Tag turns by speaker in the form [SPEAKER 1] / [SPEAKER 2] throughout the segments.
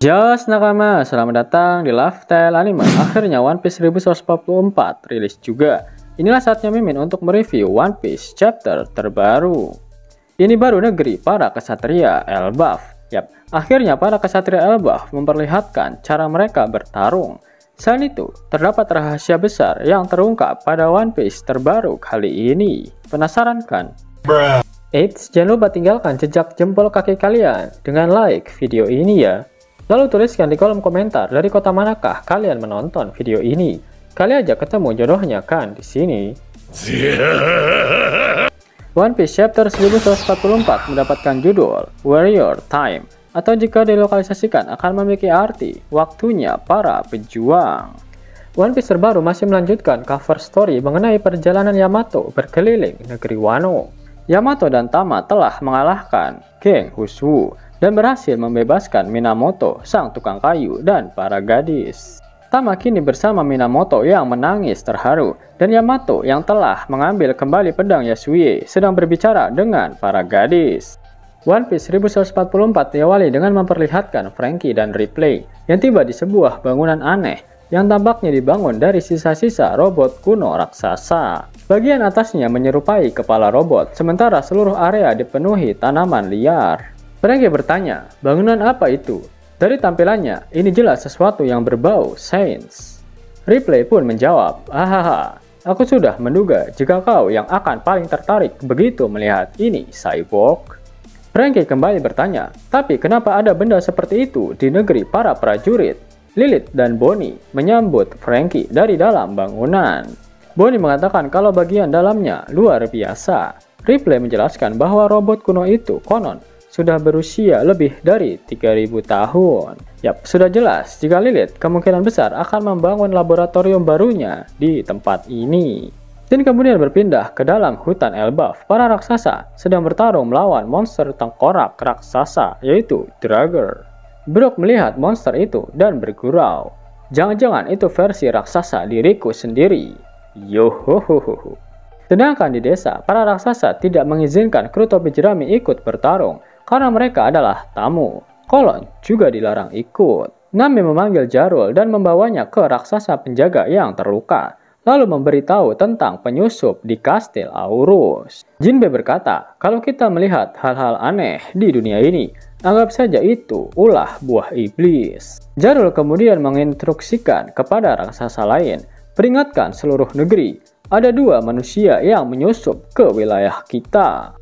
[SPEAKER 1] Jos nakama, selamat datang di Lifestyle Anime. Akhirnya One Piece 1144 rilis juga. Inilah saatnya Mimin untuk mereview One Piece chapter terbaru. Ini baru negeri para kesatria Elbaf. Yap, akhirnya para kesatria Elbaf memperlihatkan cara mereka bertarung. Selain itu, terdapat rahasia besar yang terungkap pada One Piece terbaru kali ini. Penasaran kan? Eits, jangan lupa tinggalkan jejak jempol kaki kalian dengan like video ini ya. Lalu tuliskan di kolom komentar dari kota manakah kalian menonton video ini. Kali aja ketemu jodohnya kan di sini. One Piece Chapter 1144 mendapatkan judul Warrior Time, atau jika dilokalisasikan akan memiliki arti waktunya para pejuang. One Piece terbaru masih melanjutkan cover story mengenai perjalanan Yamato berkeliling negeri Wano. Yamato dan Tama telah mengalahkan geng Huswu dan berhasil membebaskan Minamoto, sang tukang kayu, dan para gadis. Tama kini bersama Minamoto yang menangis terharu, dan Yamato yang telah mengambil kembali pedang Yasue sedang berbicara dengan para gadis. One Piece 1144 diawali dengan memperlihatkan Franky dan Ripley yang tiba di sebuah bangunan aneh yang tampaknya dibangun dari sisa-sisa robot kuno raksasa. Bagian atasnya menyerupai kepala robot, sementara seluruh area dipenuhi tanaman liar. Franky bertanya, bangunan apa itu? Dari tampilannya, ini jelas sesuatu yang berbau sains. Ripley pun menjawab, hahaha, aku sudah menduga jika kau yang akan paling tertarik begitu melihat ini, Cyborg. Franky kembali bertanya, tapi kenapa ada benda seperti itu di negeri para prajurit? Lilith dan Bonnie menyambut Franky dari dalam bangunan. Bonnie mengatakan kalau bagian dalamnya luar biasa. Ripley menjelaskan bahwa robot kuno itu konon sudah berusia lebih dari 3000 tahun. Yap, sudah jelas jika Lilith kemungkinan besar akan membangun laboratorium barunya di tempat ini. Dan kemudian berpindah ke dalam hutan Elbaf. Para raksasa sedang bertarung melawan monster tengkorak raksasa, yaitu Draugr. Brook melihat monster itu dan bergurau. Jangan-jangan itu versi raksasa diriku sendiri. Yohohoho. Sedangkan di desa, para raksasa tidak mengizinkan kru topi jerami ikut bertarung karena mereka adalah tamu. Kolon juga dilarang ikut. Nami memanggil Jarul dan membawanya ke raksasa penjaga yang terluka, lalu memberitahu tentang penyusup di kastil Aurus. Jinbe berkata, kalau kita melihat hal-hal aneh di dunia ini, anggap saja itu ulah buah iblis. Jarul kemudian menginstruksikan kepada raksasa lain, peringatkan seluruh negeri, ada 2 manusia yang menyusup ke wilayah kita.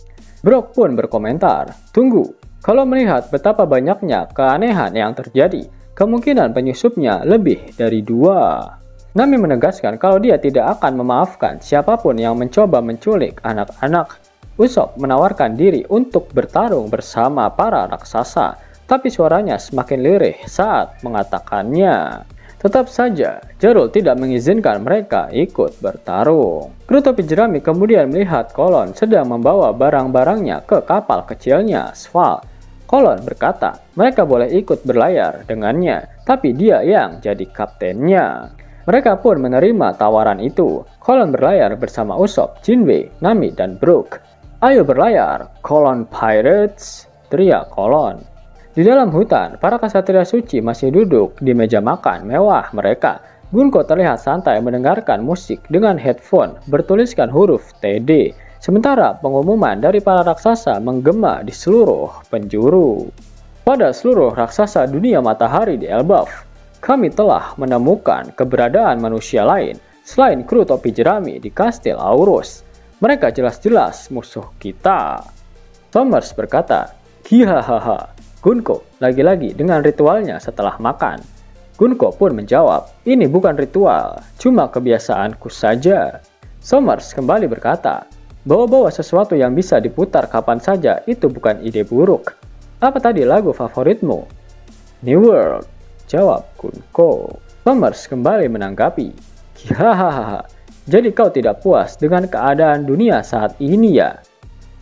[SPEAKER 1] Brook pun berkomentar, tunggu, kalau melihat betapa banyaknya keanehan yang terjadi, kemungkinan penyusupnya lebih dari 2. Nami menegaskan kalau dia tidak akan memaafkan siapapun yang mencoba menculik anak-anak. Usopp menawarkan diri untuk bertarung bersama para raksasa, tapi suaranya semakin lirih saat mengatakannya. Tetap saja, Jarul tidak mengizinkan mereka ikut bertarung. Kru topi jerami kemudian melihat Kolon sedang membawa barang-barangnya ke kapal kecilnya, Sval. Kolon berkata, mereka boleh ikut berlayar dengannya, tapi dia yang jadi kaptennya. Mereka pun menerima tawaran itu. Kolon berlayar bersama Usopp, Jinbe, Nami, dan Brook. Ayo berlayar, Kolon Pirates, teriak Kolon. Di dalam hutan, para kesatria suci masih duduk di meja makan mewah mereka. Gunko terlihat santai mendengarkan musik dengan headphone bertuliskan huruf TD. Sementara pengumuman dari para raksasa menggema di seluruh penjuru. Pada seluruh raksasa dunia matahari di Elbaf, kami telah menemukan keberadaan manusia lain selain kru topi jerami di kastil Aurus. Mereka jelas-jelas musuh kita. Thomas berkata, hihahaha, Gunko lagi-lagi dengan ritualnya setelah makan. Gunko pun menjawab, ini bukan ritual, cuma kebiasaanku saja. Somers kembali berkata, bawa-bawa sesuatu yang bisa diputar kapan saja itu bukan ide buruk. Apa tadi lagu favoritmu? New World, jawab Gunko. Somers kembali menanggapi, hahaha, jadi kau tidak puas dengan keadaan dunia saat ini ya?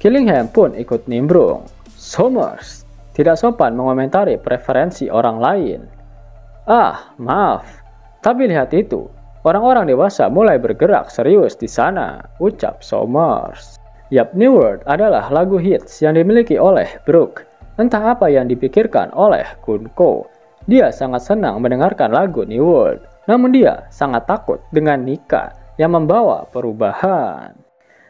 [SPEAKER 1] Killingham pun ikut nimbrung. Somers, tidak sopan mengomentari preferensi orang lain. Ah, maaf, tapi lihat itu, orang-orang dewasa mulai bergerak serius di sana, ucap Somers. Yap, New World adalah lagu hits yang dimiliki oleh Brook. Entah apa yang dipikirkan oleh Gunko. Dia sangat senang mendengarkan lagu New World, namun dia sangat takut dengan Nika yang membawa perubahan.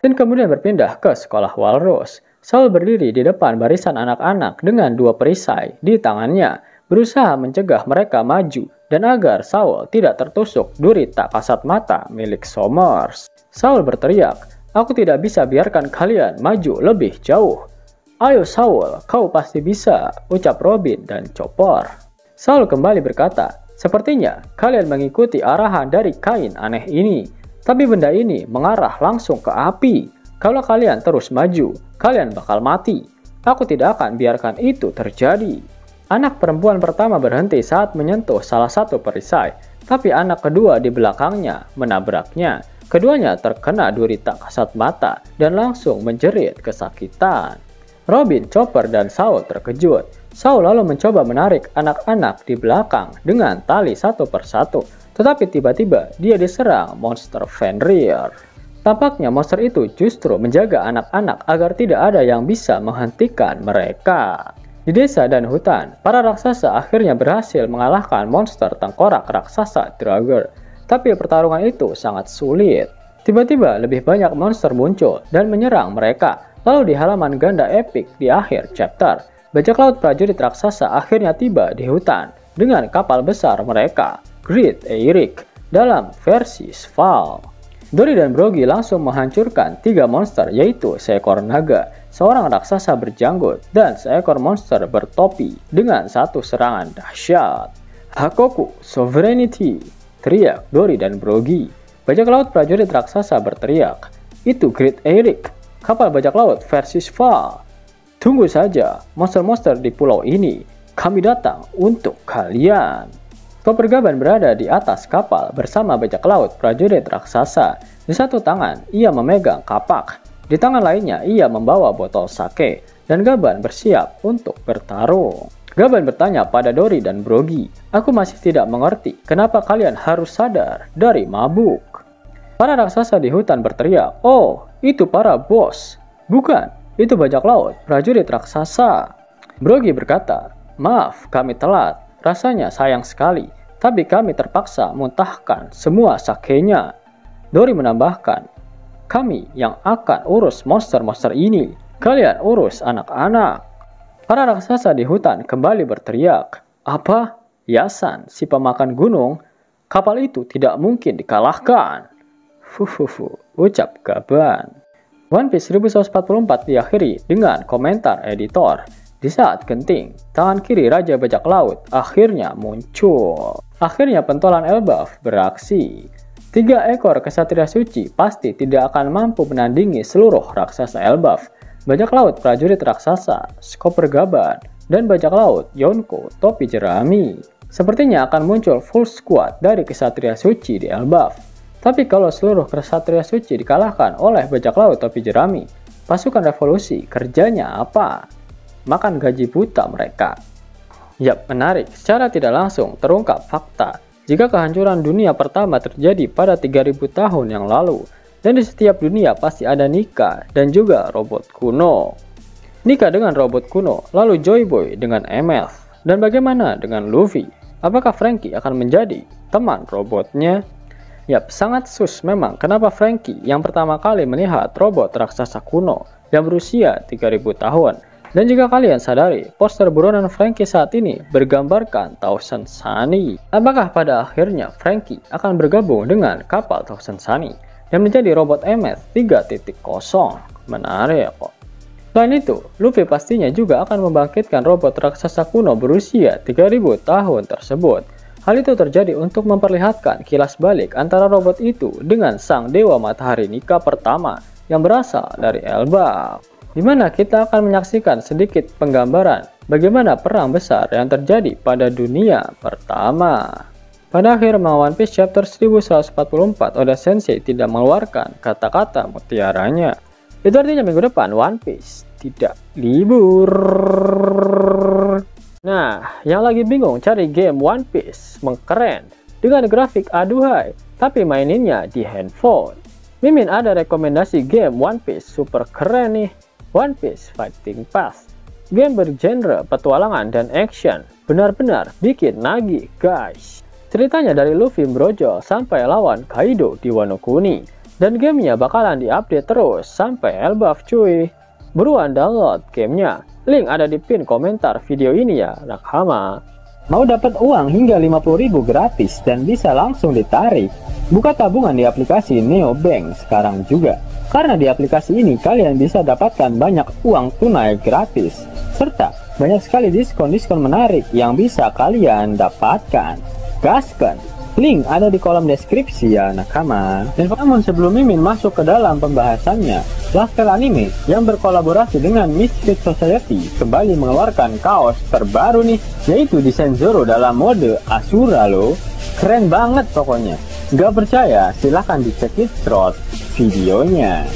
[SPEAKER 1] Dan kemudian berpindah ke sekolah Walrus. Saul berdiri di depan barisan anak-anak dengan 2 perisai di tangannya, berusaha mencegah mereka maju dan agar Saul tidak tertusuk duri tak kasat mata milik Somers. Saul berteriak, "Aku tidak bisa biarkan kalian maju lebih jauh." "Ayo Saul, kau pasti bisa," ucap Robin dan Chopper. Saul kembali berkata, "Sepertinya kalian mengikuti arahan dari kain aneh ini. Tapi benda ini mengarah langsung ke api. Kalau kalian terus maju, kalian bakal mati. Aku tidak akan biarkan itu terjadi." Anak perempuan pertama berhenti saat menyentuh salah satu perisai, tapi anak kedua di belakangnya menabraknya. Keduanya terkena duri tak kasat mata dan langsung menjerit kesakitan. Robin, Chopper, dan Saul terkejut. Saul lalu mencoba menarik anak-anak di belakang dengan tali satu persatu, tetapi tiba-tiba dia diserang monster Fenrir. Tampaknya monster itu justru menjaga anak-anak agar tidak ada yang bisa menghentikan mereka. Di desa dan hutan, para raksasa akhirnya berhasil mengalahkan monster tengkorak raksasa Draugr. Tapi pertarungan itu sangat sulit. Tiba-tiba lebih banyak monster muncul dan menyerang mereka. Lalu di halaman ganda epik di akhir chapter, bajak laut prajurit raksasa akhirnya tiba di hutan dengan kapal besar mereka, Great Eyrick, dalam versi Sval. Dory dan Broggy langsung menghancurkan 3 monster, yaitu seekor naga, seorang raksasa berjanggut, dan seekor monster bertopi dengan satu serangan dahsyat. "Hakoku, Sovereignty!" teriak Dory dan Broggy. Bajak laut prajurit raksasa berteriak, "Itu Great Eyrick, kapal bajak laut versi Sval. Tunggu saja, monster-monster di pulau ini, kami datang untuk kalian." Chopper Gaban berada di atas kapal bersama bajak laut prajurit raksasa. Di satu tangan, ia memegang kapak. Di tangan lainnya, ia membawa botol sake. Dan Gaban bersiap untuk bertarung. Gaban bertanya pada Dory dan Broggy, "Aku masih tidak mengerti kenapa kalian harus sadar dari mabuk." Para raksasa di hutan berteriak, "Oh, itu para bos. Bukan, itu bajak laut prajurit raksasa." Broggy berkata, "Maaf, kami telat. Rasanya sayang sekali, tapi kami terpaksa muntahkan semua sakenya." Dory menambahkan, "Kami yang akan urus monster-monster ini. Kalian urus anak-anak." Para raksasa di hutan kembali berteriak, "Apa? Yasan, si pemakan gunung? Kapal itu tidak mungkin dikalahkan." "Fufufu," ucap Gaban. One Piece 1144 diakhiri dengan komentar editor. Di saat genting, tangan kiri Raja Bajak Laut akhirnya muncul. Akhirnya pentolan Elbaf beraksi. 3 ekor kesatria suci pasti tidak akan mampu menandingi seluruh raksasa Elbaf. Bajak laut prajurit raksasa, Chopper Gaban, dan bajak laut Yonko topi jerami. Sepertinya akan muncul full squad dari kesatria suci di Elbaf. Tapi kalau seluruh kesatria suci dikalahkan oleh bajak laut topi jerami, pasukan revolusi kerjanya apa? Makan gaji buta mereka. Yap, menarik. Secara tidak langsung terungkap fakta jika kehancuran dunia pertama terjadi pada 3000 tahun yang lalu, dan di setiap dunia pasti ada Nika dan juga robot kuno. Nika dengan robot kuno, lalu Joy Boy dengan MF. Dan bagaimana dengan Luffy? Apakah Franky akan menjadi teman robotnya? Yap, sangat sus memang kenapa Franky yang pertama kali melihat robot raksasa kuno yang berusia 3000 tahun. Dan jika kalian sadari, poster buronan Franky saat ini bergambarkan Thousand Sunny. Apakah pada akhirnya Franky akan bergabung dengan kapal Thousand Sunny dan menjadi robot MF 3.0? Menarik kok. Selain itu, Luffy pastinya juga akan membangkitkan robot raksasa kuno berusia 3000 tahun tersebut. Hal itu terjadi untuk memperlihatkan kilas balik antara robot itu dengan sang dewa matahari Nika pertama yang berasal dari Elbaf, di mana kita akan menyaksikan sedikit penggambaran bagaimana perang besar yang terjadi pada dunia pertama. Pada akhir One Piece chapter 1144, Oda Sensei tidak mengeluarkan kata-kata mutiaranya. Itu artinya minggu depan One Piece tidak libur. Nah, yang lagi bingung cari game One Piece mengkeren dengan grafik aduhai, tapi maininnya di handphone. Mimin ada rekomendasi game One Piece super keren nih. One Piece Fighting Path. Game bergenre petualangan dan action, benar-benar bikin nagih guys. Ceritanya dari Luffy brojol sampai lawan Kaido di Wano Kuni. Dan gamenya bakalan diupdate terus sampai Elbaf cuy. Buruan download gamenya. Link ada di pin komentar video ini ya nakama. Mau dapat uang hingga 50.000 gratis dan bisa langsung ditarik? Buka tabungan di aplikasi Neobank sekarang juga. Karena di aplikasi ini kalian bisa dapatkan banyak uang tunai gratis. Serta banyak sekali diskon-diskon menarik yang bisa kalian dapatkan. Gaskan! Link ada di kolom deskripsi ya nakama. Dan namun sebelum Mimin masuk ke dalam pembahasannya, Lasker Anime yang berkolaborasi dengan Misfit Society kembali mengeluarkan kaos terbaru nih, yaitu desain Zoro dalam mode Asura loh. Keren banget pokoknya. Gak percaya? Silahkan dicek through videonya.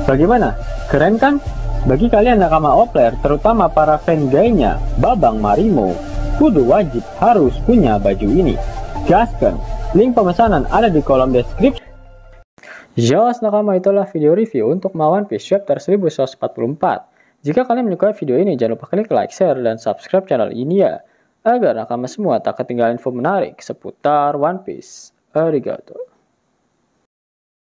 [SPEAKER 1] Bagaimana? Keren kan? Bagi kalian nakama Opler, terutama para fan gaynya Babang Marimo, kudu wajib harus punya baju ini. Gaskan! Link pemesanan ada di kolom deskripsi. Yos nakama, itulah video review untuk One Piece chapter 1144. Jika kalian menyukai video ini, jangan lupa klik like, share, dan subscribe channel ini ya, agar nakama semua tak ketinggalan info menarik seputar One Piece. Arigato.